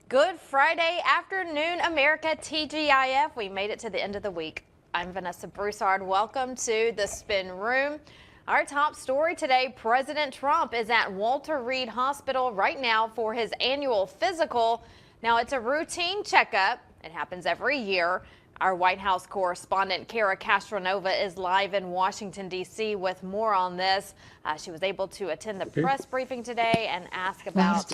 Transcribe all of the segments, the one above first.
Good Friday afternoon, America, TGIF. We made it to the end of the week. I'm Vanessa Broussard. Welcome to the Spin Room. Our top story today, President Trump is at Walter Reed Hospital right now for his annual physical. Now, it's a routine checkup. It happens every year. Our White House correspondent Kara Castronova is live in Washington, D.C. with more on this. She was able to attend the press briefing today and ask about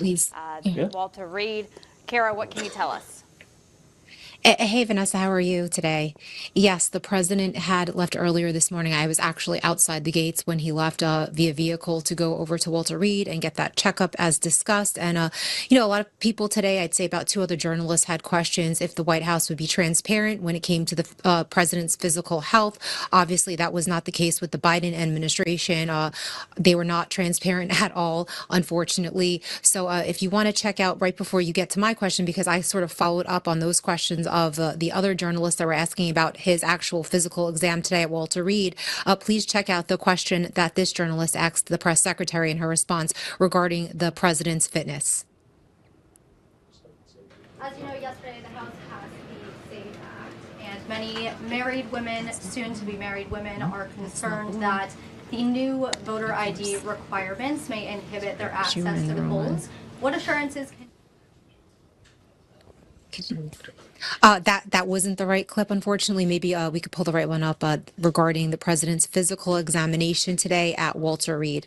Walter Reed. Kara, what can you tell us? Hey, Vanessa, how are you today? Yes, the president had left earlier this morning. I was actually outside the gates when he left via vehicle to go over to Walter Reed and get that checkup as discussed. And, a lot of people today, I'd say about two other journalists had questions if the White House would be transparent when it came to the president's physical health. Obviously, that was not the case with the Biden administration. They were not transparent at all, unfortunately. So if you want to check out right before you get to my question, because I sort of followed up on those questions of the other journalists that were asking about his actual physical exam today at Walter Reed, please check out the question that this journalist asked the press secretary in her response regarding the president's fitness. As you know, yesterday the House passed the SAFE Act, and many married women, soon-to-be married women, are concerned that the new voter ID requirements may inhibit their access to the polls. What assurances can That wasn't the right clip, unfortunately. Maybe we could pull the right one up regarding the president's physical examination today at Walter Reed.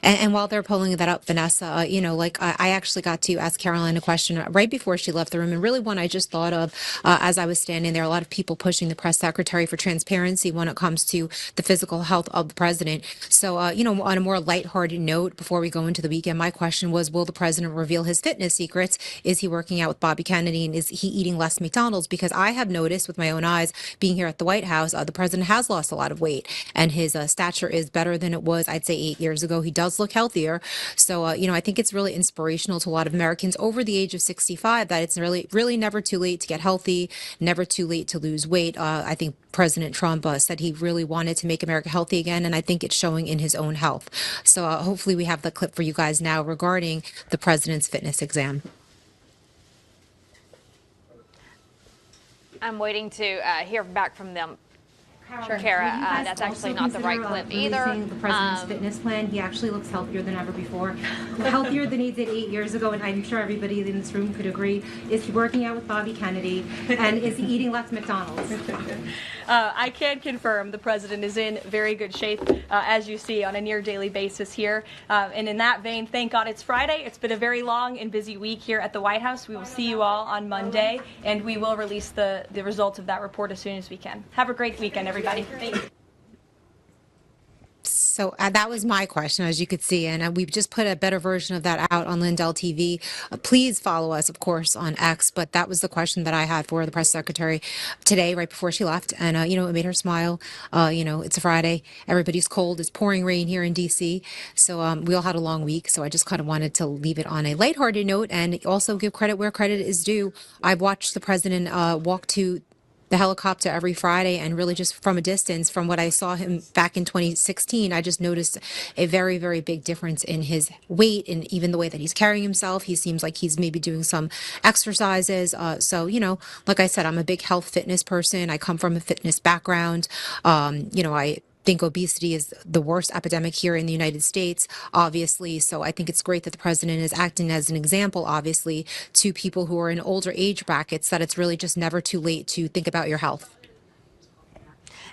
And while they're pulling that up, Vanessa, I actually got to ask Caroline a question right before she left the room. And really one I just thought of as I was standing there, a lot of people pushing the press secretary for transparency when it comes to the physical health of the president. So, on a more lighthearted note, before we go into the weekend, my question was, will the president reveal his fitness secrets? Is he working out with Bobby Kennedy? And is he eating less McDonald's? Because I have noticed with my own eyes being here at the White House, the president has lost a lot of weight and his stature is better than it was, I'd say 8 years ago. He does look healthier. So, I think it's really inspirational to a lot of Americans over the age of 65 that it's really never too late to get healthy, never too late to lose weight. I think President Trump said he really wanted to make America healthy again, and I think it's showing in his own health. So hopefully we have the clip for you guys now regarding the president's fitness exam. I'm waiting to hear back from them. Sure. Kara, that's actually not the right clip either. The president's fitness plan, he actually looks healthier than ever before. Healthier than he did 8 years ago, and I'm sure everybody in this room could agree. Is he working out with Bobby Kennedy? And is he eating less McDonald's? I can confirm the president is in very good shape, as you see, on a near daily basis here. And in that vein, thank God it's Friday. It's been a very long and busy week here at the White House. We will see you all on Monday, and we will release the results of that report as soon as we can. Have a great weekend, everybody. Thank you. So that was my question, as you could see, and we've just put a better version of that out on Lindell TV. Please follow us, of course, on X, but that was the question that I had for the press secretary today, right before she left, and, it made her smile. It's a Friday. Everybody's cold. It's pouring rain here in D.C., so we all had a long week, so I just kind of wanted to leave it on a lighthearted note and also give credit where credit is due. I've watched the president walk to the helicopter every Friday, and really just from a distance, from what I saw him back in 2016, I just noticed a very, very big difference in his weight and even the way that he's carrying himself. He seems like he's maybe doing some exercises. So, like I said, I'm a big health fitness person. I come from a fitness background. I think obesity is the worst epidemic here in the United States, obviously. So I think it's great that the president is acting as an example, obviously, to people who are in older age brackets, that it's really just never too late to think about your health.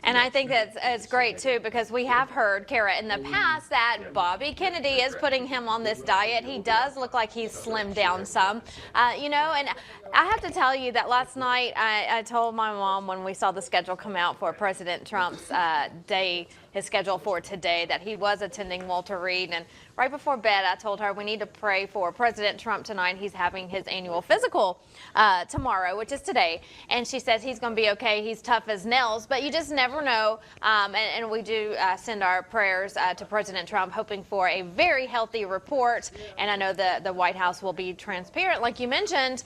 And I think it's great, too, because we have heard, Kara, in the past that Bobby Kennedy is putting him on this diet. He does look like he's slimmed down some, and I have to tell you that last night I told my mom when we saw the schedule come out for President Trump's his schedule for today, that he was attending Walter Reed. And right before bed, I told her we need to pray for President Trump tonight. He's having his annual physical tomorrow, which is today. And she says he's going to be okay. He's tough as nails, but you just never know. And we do send our prayers to President Trump, hoping for a very healthy report. And I know the White House will be transparent, like you mentioned.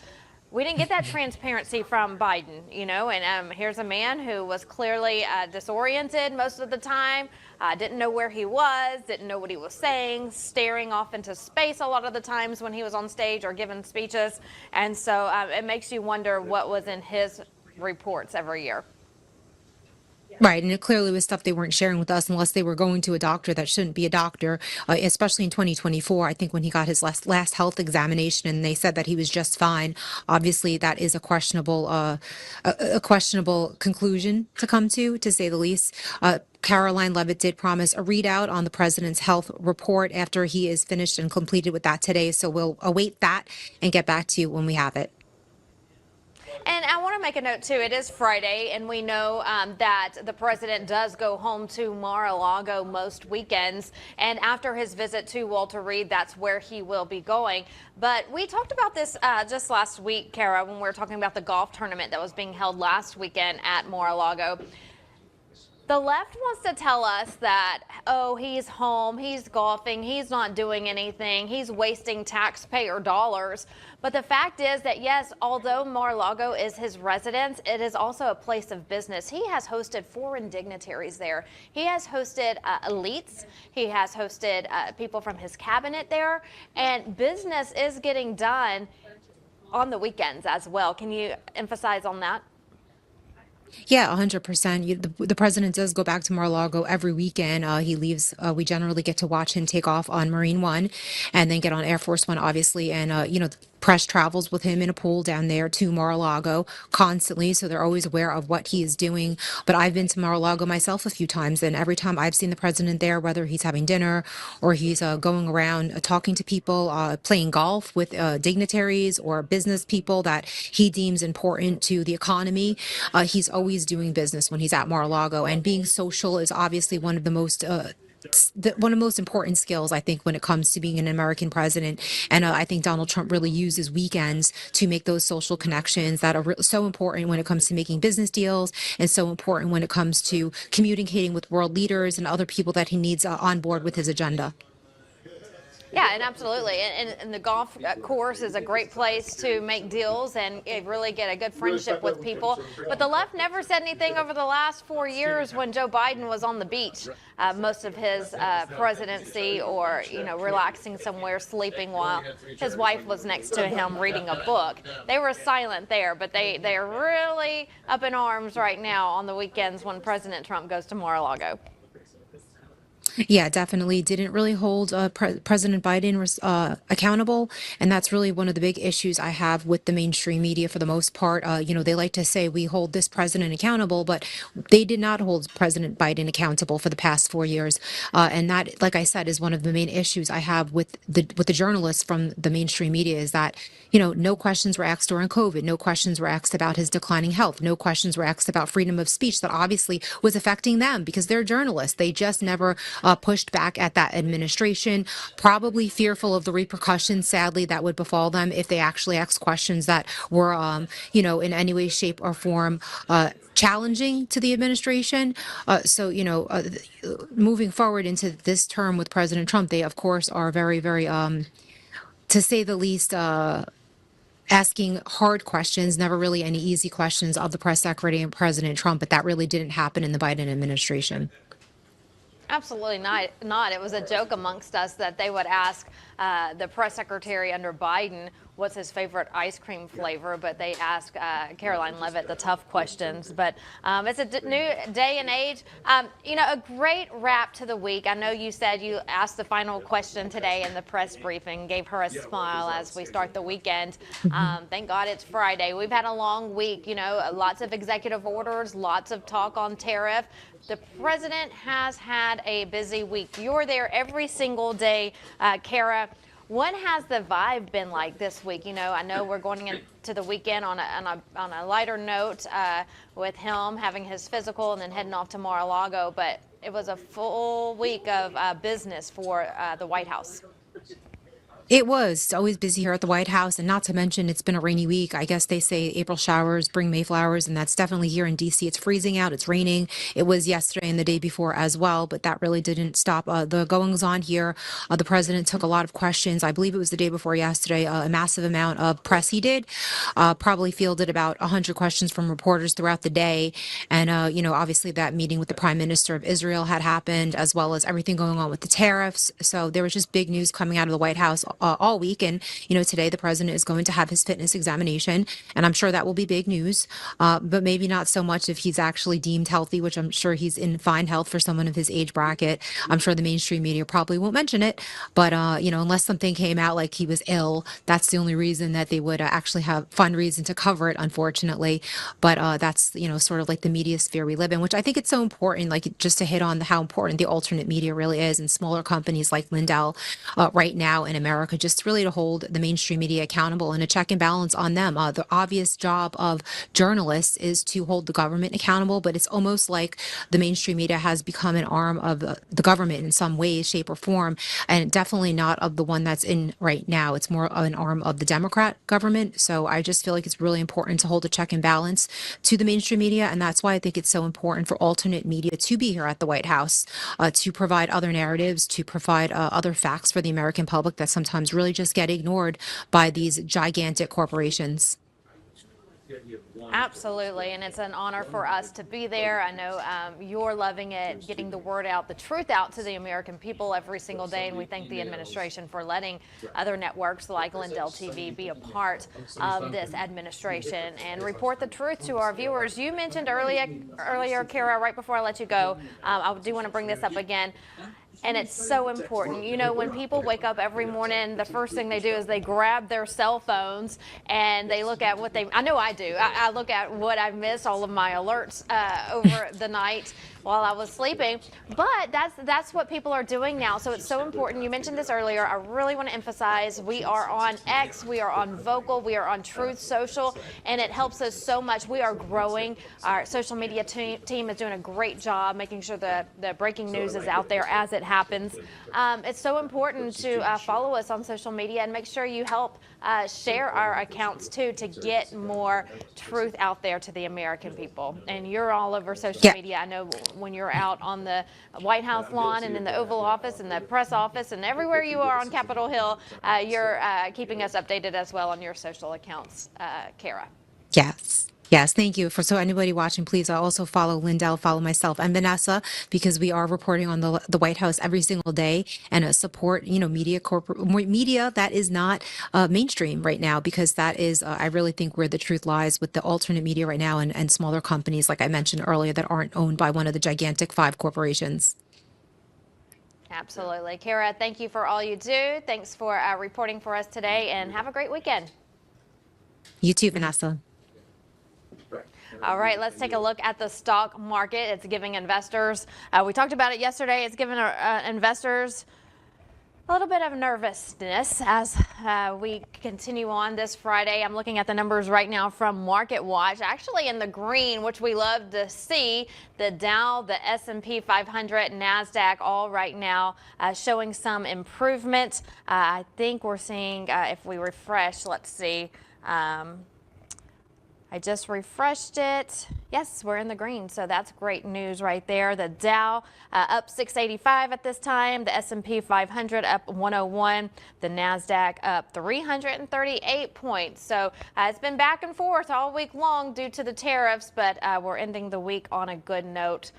we didn't get that transparency from Biden, you know, and here's a man who was clearly disoriented most of the time, didn't know where he was, didn't know what he was saying, staring off into space a lot of the times when he was on stage or giving speeches. And so it makes you wonder what was in his reports every year. Right, and it clearly was stuff they weren't sharing with us unless they were going to a doctor that shouldn't be a doctor, especially in 2024. I think when he got his last health examination and they said that he was just fine. Obviously, that is a questionable conclusion to come to say the least. Caroline Levitt did promise a readout on the president's health report after he is finished and completed with that today. So we'll await that and get back to you when we have it. And I want to make a note, too. It is Friday, and we know that the president does go home to Mar-a-Lago most weekends. And after his visit to Walter Reed, that's where he will be going. But we talked about this just last week, Kara, when we were talking about the golf tournament that was being held last weekend at Mar-a-Lago. The left wants to tell us that, oh, he's home, he's golfing, he's not doing anything, he's wasting taxpayer dollars. But the fact is that, yes, although Mar-a-Lago is his residence, it is also a place of business. He has hosted foreign dignitaries there. He has hosted elites. He has hosted people from his cabinet there. And business is getting done on the weekends as well. Can you emphasize on that? Yeah, 100%. The president does go back to Mar-a-Lago every weekend. He leaves. We generally get to watch him take off on Marine One and then get on Air Force One, obviously. And, the press travels with him in a pool down there to Mar-a-Lago constantly. So they're always aware of what he is doing. But I've been to Mar-a-Lago myself a few times. And every time I've seen the president there, whether he's having dinner or he's going around talking to people, playing golf with dignitaries or business people that he deems important to the economy, he's always doing business when he's at Mar-a-Lago, and being social is obviously one of the most important skills, I think, when it comes to being an American president. And I think Donald Trump really uses weekends to make those social connections that are so important when it comes to making business deals, and so important when it comes to communicating with world leaders and other people that he needs on board with his agenda. Yeah, and absolutely. And the golf course is a great place to make deals and really get a good friendship with people. But the left never said anything over the last 4 years when Joe Biden was on the beach most of his presidency, or, relaxing somewhere, sleeping while his wife was next to him reading a book. They were silent there, but they are really up in arms right now on the weekends when President Trump goes to Mar-a-Lago. Yeah, definitely didn't really hold President Biden accountable. And that's really one of the big issues I have with the mainstream media for the most part. They like to say we hold this president accountable, but they did not hold President Biden accountable for the past 4 years. And that, like I said, is one of the main issues I have with the journalists from the mainstream media, is that, no questions were asked during COVID. No questions were asked about his declining health. No questions were asked about freedom of speech that obviously was affecting them because they're journalists. They just never pushed back at that administration, probably fearful of the repercussions, sadly, that would befall them if they actually asked questions that were, in any way, shape, or form challenging to the administration. Moving forward into this term with President Trump, they, of course, are very, very, to say the least, asking hard questions, never really any easy questions of the press secretary and President Trump, but that really didn't happen in the Biden administration. Absolutely not. It was a joke amongst us that they would ask the press secretary under Biden what's his favorite ice cream flavor, but they ask Caroline Levitt the tough questions. But it's a new day and age. A great wrap to the week. I know you said you asked the final question today in the press briefing, gave her a smile as we start the weekend. Thank God it's Friday. We've had a long week, lots of executive orders, lots of talk on tariff. The president has had a busy week. You're there every single day, Kara. What has the vibe been like this week? I know we're going into the weekend on a lighter note with him having his physical and then heading off to Mar-a-Lago, but it was a full week of business for the White House. It was. It's always busy here at the White House, and not to mention it's been a rainy week. I guess they say April showers bring May flowers, and that's definitely here in DC. It's freezing out, it's raining. It was yesterday and the day before as well, but that really didn't stop the goings on here. The president took a lot of questions. I believe it was the day before yesterday, a massive amount of press he did. Probably fielded about 100 questions from reporters throughout the day. And, obviously that meeting with the Prime Minister of Israel had happened, as well as everything going on with the tariffs. So there was just big news coming out of the White House all week. And, today the president is going to have his fitness examination, and I'm sure that will be big news, but maybe not so much if he's actually deemed healthy, which I'm sure he's in fine health for someone of his age bracket. I'm sure the mainstream media probably won't mention it, but, unless something came out like he was ill, that's the only reason that they would actually have fun reason to cover it, unfortunately. But that's, sort of like the media sphere we live in, which I think it's so important, like just to hit on how important the alternate media really is, and smaller companies like Lindell right now in America, just really to hold the mainstream media accountable and a check and balance on them. The obvious job of journalists is to hold the government accountable, but it's almost like the mainstream media has become an arm of the government in some way, shape, or form, and definitely not of the one that's in right now. It's more of an arm of the Democrat government. So I just feel like it's really important to hold a check and balance to the mainstream media, and that's why I think it's so important for alternate media to be here at the White House, to provide other narratives, to provide other facts for the American public that sometimes really just get ignored by these gigantic corporations. Absolutely, and it's an honor for us to be there. I know you're loving it, getting the word out, the truth out to the American people every single day, and we thank the administration for letting other networks like Lindell TV be a part of this administration and report the truth to our viewers. You mentioned earlier, Kara, right before I let you go, I do want to bring this up again. And it's so important. When people wake up every morning, the first thing they do is they grab their cell phones and they look at what I know I do. I look at what I've missed, all of my alerts over the night while I was sleeping. But that's what people are doing now. So it's so important. You mentioned this earlier. I really want to emphasize we are on X, we are on Vocal, we are on Truth Social, and it helps us so much. We are growing. Our social media team is doing a great job making sure the breaking news is out there as it happens. It's so important to follow us on social media and make sure you help share our accounts too, to get more truth out there to the American people. And you're all over social media. I know when you're out on the White House lawn and in the Oval Office and the press office and everywhere you are on Capitol Hill, you're keeping us updated as well on your social accounts, Kara. Yes. Yes, thank you. So anybody watching, please also follow Lindell, follow myself and Vanessa, because we are reporting on the White House every single day, and support, media that is not mainstream right now, because that is, I really think, where the truth lies with the alternate media right now, and smaller companies, like I mentioned earlier, that aren't owned by one of the gigantic 5 corporations. Absolutely. Kara, thank you for all you do. Thanks for reporting for us today, and have a great weekend. You too, Vanessa. All right, let's take a look at the stock market. It's giving investors, we talked about it yesterday, it's giving investors a little bit of nervousness as we continue on this Friday. I'm looking at the numbers right now from MarketWatch, actually in the green, which we love to see. The Dow, the S&P 500, NASDAQ, all right now showing some improvement. I think we're seeing, if we refresh, let's see. I just refreshed it. Yes, we're in the green, so that's great news right there. The Dow up 685 at this time. The S&P 500 up 101. The NASDAQ up 338 points. So it's been back and forth all week long due to the tariffs, but we're ending the week on a good note.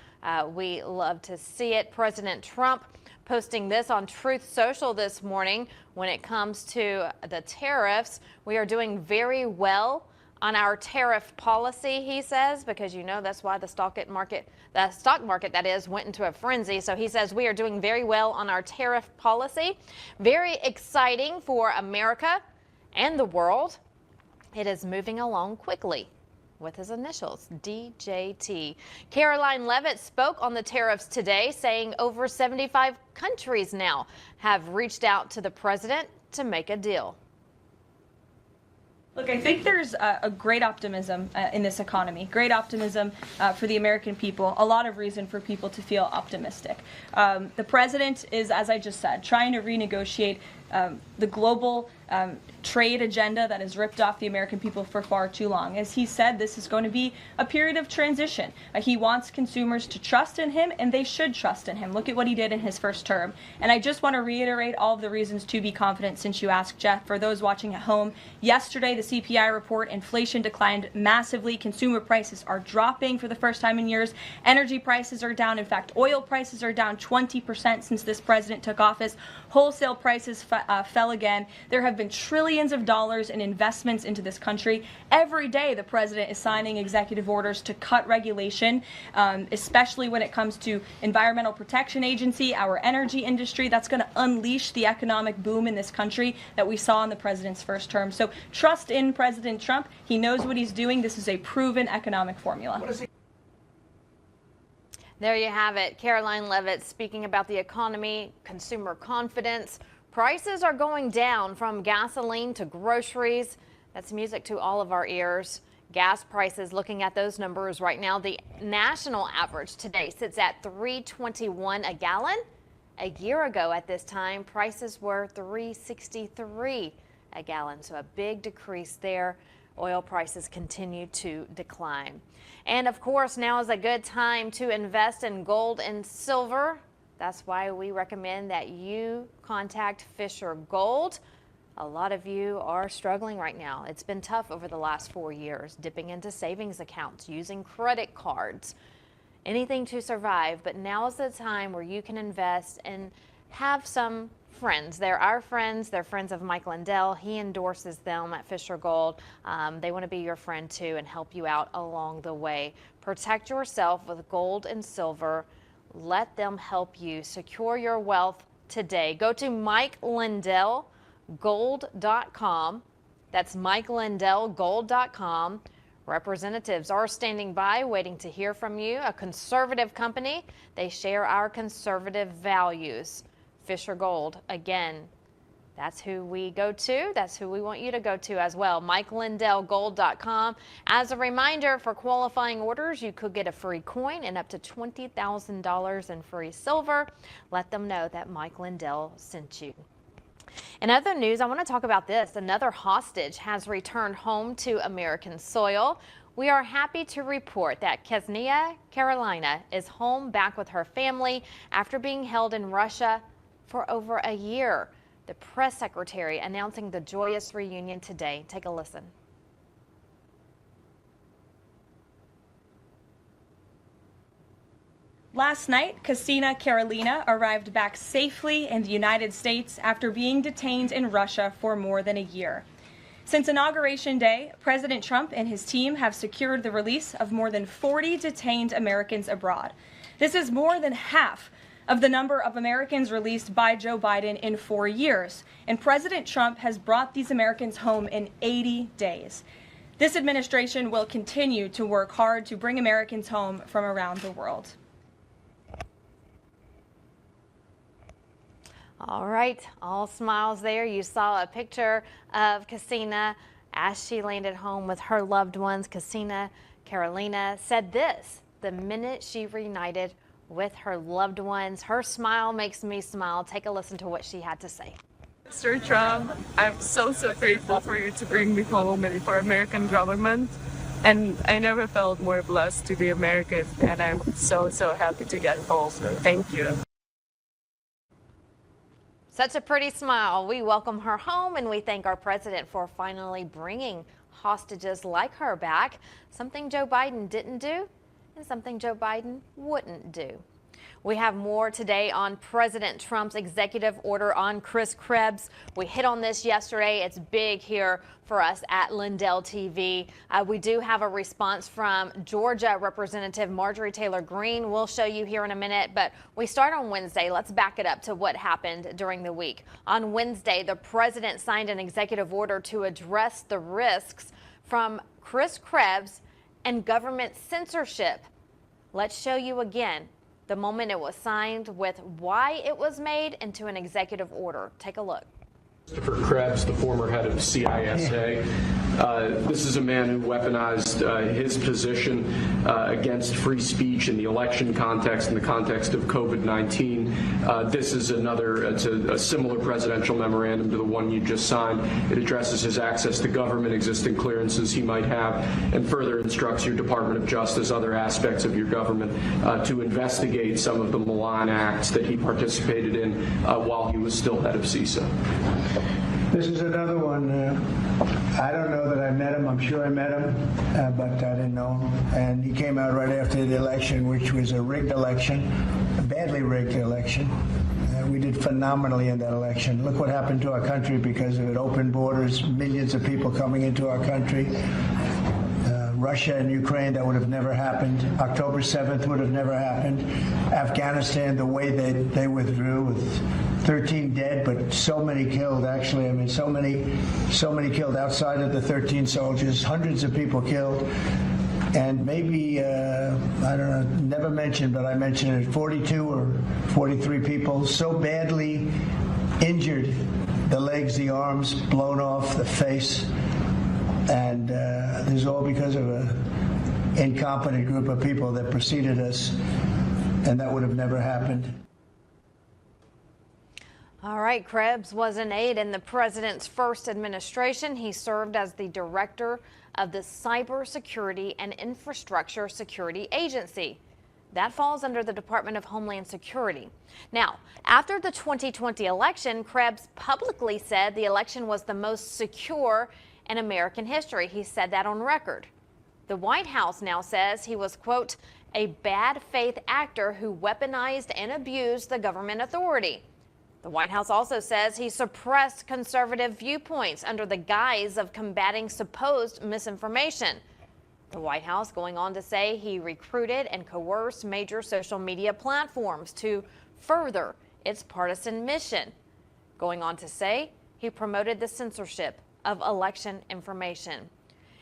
We love to see it. President Trump posting this on Truth Social this morning. When it comes to the tariffs, we are doing very well on our tariff policy, he says, because that's why the stock market that is, went into a frenzy. So he says we are doing very well on our tariff policy. Very exciting for America and the world. It is moving along quickly, with his initials, DJT. Caroline Leavitt spoke on the tariffs today, saying over 75 countries now have reached out to the president to make a deal. Look, I think there's a great optimism in this economy, great optimism for the American people, a lot of reason for people to feel optimistic. The president is, as I just said, trying to renegotiate the global trade agenda that has ripped off the American people for far too long. As he said, this is going to be a period of transition. He wants consumers to trust in him, and they should trust in him. Look at what he did in his first term. And I just want to reiterate all of the reasons to be confident since you asked, Jeff. For those watching at home, yesterday the CPI report, inflation declined massively. Consumer prices are dropping for the first time in years. Energy prices are down. In fact, oil prices are down 20% since this president took office. Wholesale prices fell again. There have been trillions of dollars in investments into this country. Every day the president is signing executive orders to cut regulation, especially when it comes to Environmental Protection Agency, our energy industry. That's going to unleash the economic boom in this country that we saw in the president's first term. So trust in President Trump. He knows what he's doing. This is a proven economic formula. There you have it. Caroline Leavitt speaking about the economy, consumer confidence. Prices are going down from gasoline to groceries. That's music to all of our ears. Gas prices, looking at those numbers right now, the national average today sits at $3.21 a gallon. A year ago at this time, prices were $3.63 a gallon. So a big decrease there. Oil prices continue to decline. And of course, now is a good time to invest in gold and silver. That's why we recommend that you contact Fisher Gold. A lot of you are struggling right now. It's been tough over the last 4 years, dipping into savings accounts, using credit cards, anything to survive. But now is the time where you can invest and have some friends. They're our friends. They're friends of Mike Lindell. He endorses them at Fisher Gold. They want to be your friend too and help you out along the way. Protect yourself with gold and silver. Let them help you secure your wealth today. Go to MikeLindellGold.com. That's MikeLindellGold.com. Representatives are standing by waiting to hear from you. A conservative company. They share our conservative values. Fisher Gold, again, that's who we go to. That's who we want you to go to as well. MikeLindellGold.com. As a reminder, for qualifying orders, you could get a free coin and up to $20,000 in free silver. Let them know that Mike Lindell sent you. In other news, I want to talk about this. Another hostage has returned home to American soil. We are happy to report that Ksenia Karelina is home back with her family after being held in Russia for over a year. The press secretary announcing the joyous reunion today. Take a listen. Last night, Ksenia Karelina arrived back safely in the United States after being detained in Russia for more than a year. Since Inauguration Day, President Trump and his team have secured the release of more than 40 detained Americans abroad. This is more than half of the number of Americans released by Joe Biden in 4 years. And President Trump has brought these Americans home in 80 days. This administration will continue to work hard to bring Americans home from around the world. All right, all smiles there. You saw a picture of Ksenia as she landed home with her loved ones. Ksenia Karelina said this the minute she reunited with her loved ones. Her smile makes me smile. Take a listen to what she had to say. Mr. Trump, I'm so grateful for you to bring me home and for American government. And I never felt more blessed to be American, and I'm so happy to get home. Thank you. Such a pretty smile. We welcome her home and we thank our president for finally bringing hostages like her back. Something Joe Biden didn't do and something Joe Biden wouldn't do. We have more today on President Trump's executive order on Chris Krebs. We hit on this yesterday. It's big here for us at Lindell TV. We do have a response from Georgia Representative Marjorie Taylor Greene. We'll show you here in a minute, but we start on Wednesday. Let's back it up to what happened during the week. On Wednesday, the president signed an executive order to address the risks from Chris Krebs and government censorship. Let's show you again the moment it was signed with why it was made into an executive order. Take a look. Christopher Krebs, the former head of CISA. This is a man who weaponized his position against free speech in the election context, in the context of COVID-19. This is it's a similar presidential memorandum to the one you just signed. It addresses his access to government, existing clearances he might have, and further instructs your Department of Justice, other aspects of your government, to investigate some of the malign acts that he participated in while he was still head of CISA. This is another one. I don't know that I met him. I'm sure I met him, but I didn't know him. And he came out right after the election, which was a rigged election, a badly rigged election. We did phenomenally in that election. Look what happened to our country because of it. Open borders, millions of people coming into our country. Russia and Ukraine, that would have never happened. October 7th would have never happened. Afghanistan, the way they withdrew with 13 dead, but so many killed, actually. I mean, so many killed outside of the 13 soldiers, hundreds of people killed. And maybe, I don't know, never mentioned, but I mentioned it, 42 or 43 people so badly injured, the legs, the arms, blown off, the face. And this is all because of an incompetent group of people that preceded us, and that would have never happened. All right, Krebs was an aide in the president's first administration. He served as the director of the Cybersecurity and Infrastructure Security Agency. That falls under the Department of Homeland Security. Now, after the 2020 election, Krebs publicly said the election was the most secure in American history. He said that on record. The White House now says he was, quote, a bad faith actor who weaponized and abused the government authority. The White House also says he suppressed conservative viewpoints under the guise of combating supposed misinformation. The White House going on to say he recruited and coerced major social media platforms to further its partisan mission. Going on to say he promoted the censorship of election information.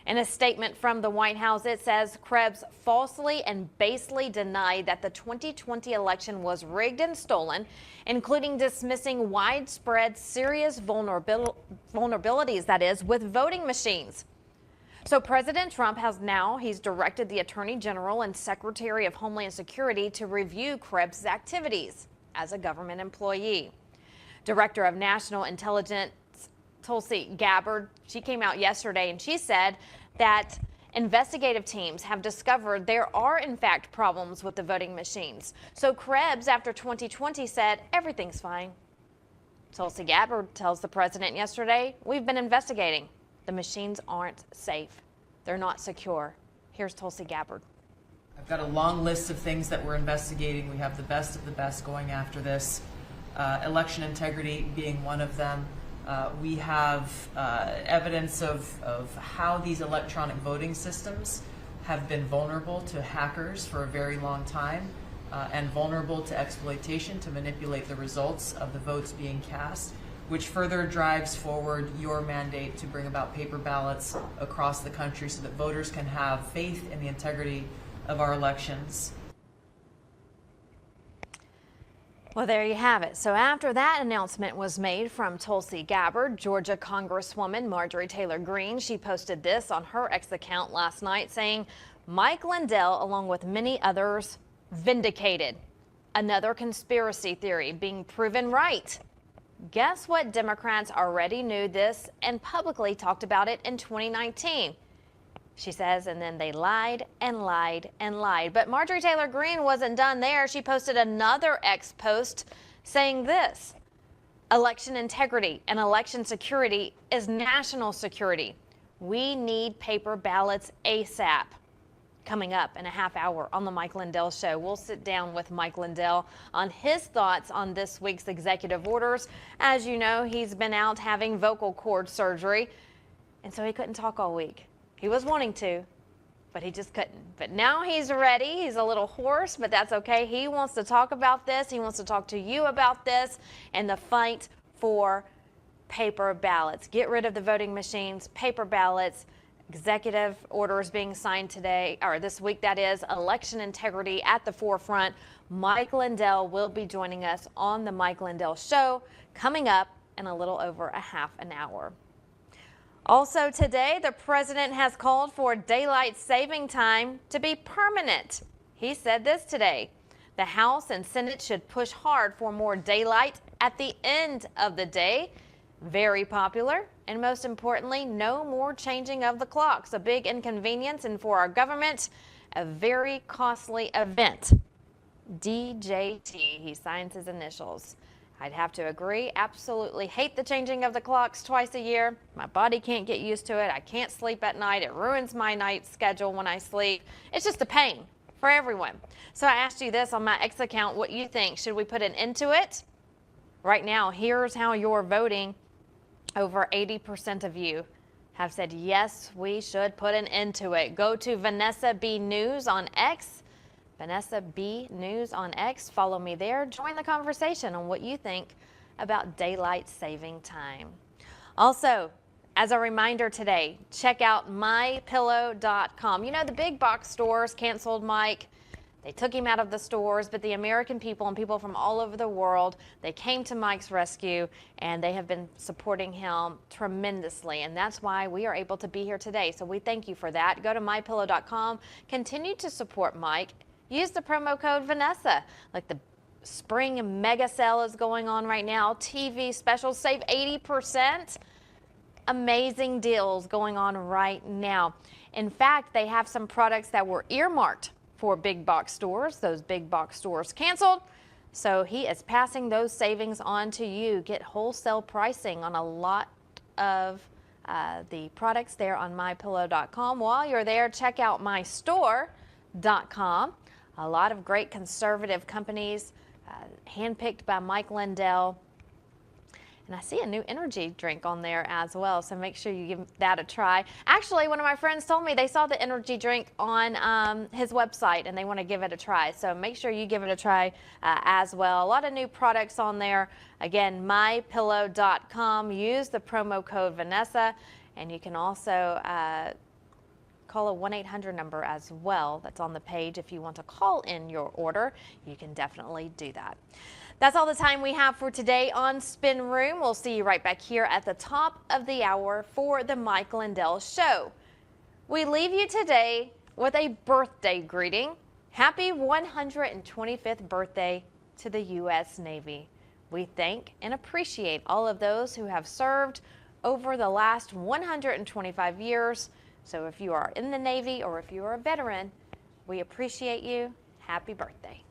In a statement from the White House, it says Krebs falsely and basely denied that the 2020 election was rigged and stolen, including dismissing widespread serious vulnerabilities, that is, with voting machines. So President Trump he's directed the Attorney General and Secretary of Homeland Security to review Krebs' activities as a government employee. Director of National Intelligence Tulsi Gabbard, she came out yesterday and she said that investigative teams have discovered there are in fact problems with the voting machines. So Krebs, after 2020, said everything's fine. Tulsi Gabbard tells the president yesterday, we've been investigating. The machines aren't safe. They're not secure. Here's Tulsi Gabbard. I've got a long list of things that we're investigating. We have the best of the best going after this. Election integrity being one of them. We have evidence of how these electronic voting systems have been vulnerable to hackers for a very long time and vulnerable to exploitation to manipulate the results of the votes being cast, which further drives forward your mandate to bring about paper ballots across the country so that voters can have faith in the integrity of our elections. Well, there you have it. So after that announcement was made from Tulsi Gabbard, Georgia Congresswoman Marjorie Taylor Greene, she posted this on her X account last night saying, Mike Lindell, along with many others, vindicated. Another conspiracy theory being proven right. Guess what? Democrats already knew this and publicly talked about it in 2019. She says, and then they lied and lied and lied. But Marjorie Taylor Greene wasn't done there. She posted another X post saying this: election integrity and election security is national security. We need paper ballots ASAP. Coming up in a half hour on the Mike Lindell Show, we'll sit down with Mike Lindell on his thoughts on this week's executive orders. As you know, he's been out having vocal cord surgery, and so he couldn't talk all week. He was wanting to, but he just couldn't. But now he's ready. He's a little hoarse, but that's okay. He wants to talk about this. He wants to talk to you about this and the fight for paper ballots. Get rid of the voting machines, paper ballots, executive orders being signed today, or this week, that is, election integrity at the forefront. Mike Lindell will be joining us on the Mike Lindell Show coming up in a little over a half an hour. Also today, the president has called for daylight saving time to be permanent. He said this today. The House and Senate should push hard for more daylight at the end of the day. Very popular. And most importantly, no more changing of the clocks. A big inconvenience, and for our government, a very costly event. DJT, he signs his initials. I'd have to agree. Absolutely hate the changing of the clocks twice a year. My body can't get used to it. I can't sleep at night. It ruins my night schedule when I sleep. It's just a pain for everyone. So I asked you this on my X account, what you think. Should we put an end to it? Right now, here's how you're voting. Over 80% of you have said, yes, we should put an end to it. Go to Vanessa B News on X. Vanessa B News on X. Follow me there. Join the conversation on what you think about daylight saving time. Also, as a reminder today, check out mypillow.com. You know, the big box stores canceled Mike. They took him out of the stores, but the American people and people from all over the world, they came to Mike's rescue, and they have been supporting him tremendously. And that's why we are able to be here today. So we thank you for that. Go to mypillow.com. Continue to support Mike. Use the promo code Vanessa. Like the spring mega sale is going on right now. TV specials, save 80%. Amazing deals going on right now. In fact, they have some products that were earmarked for big box stores. Those big box stores canceled. So he is passing those savings on to you. Get wholesale pricing on a lot of the products there on mypillow.com. While you're there, check out mystore.com. A lot of great conservative companies, handpicked by Mike Lindell. And I see a new energy drink on there as well, so make sure you give that a try. Actually, one of my friends told me they saw the energy drink on his website and they want to give it a try. So make sure you give it a try as well. A lot of new products on there. Again, mypillow.com. Use the promo code Vanessa, and you can also call a 1-800 number as well. That's on the page. If you want to call in your order, you can definitely do that. That's all the time we have for today on Spin Room. We'll see you right back here at the top of the hour for the Mike Lindell Show. We leave you today with a birthday greeting. Happy 125th birthday to the U.S. Navy. We thank and appreciate all of those who have served over the last 125 years. So if you are in the Navy or if you are a veteran, we appreciate you. Happy birthday.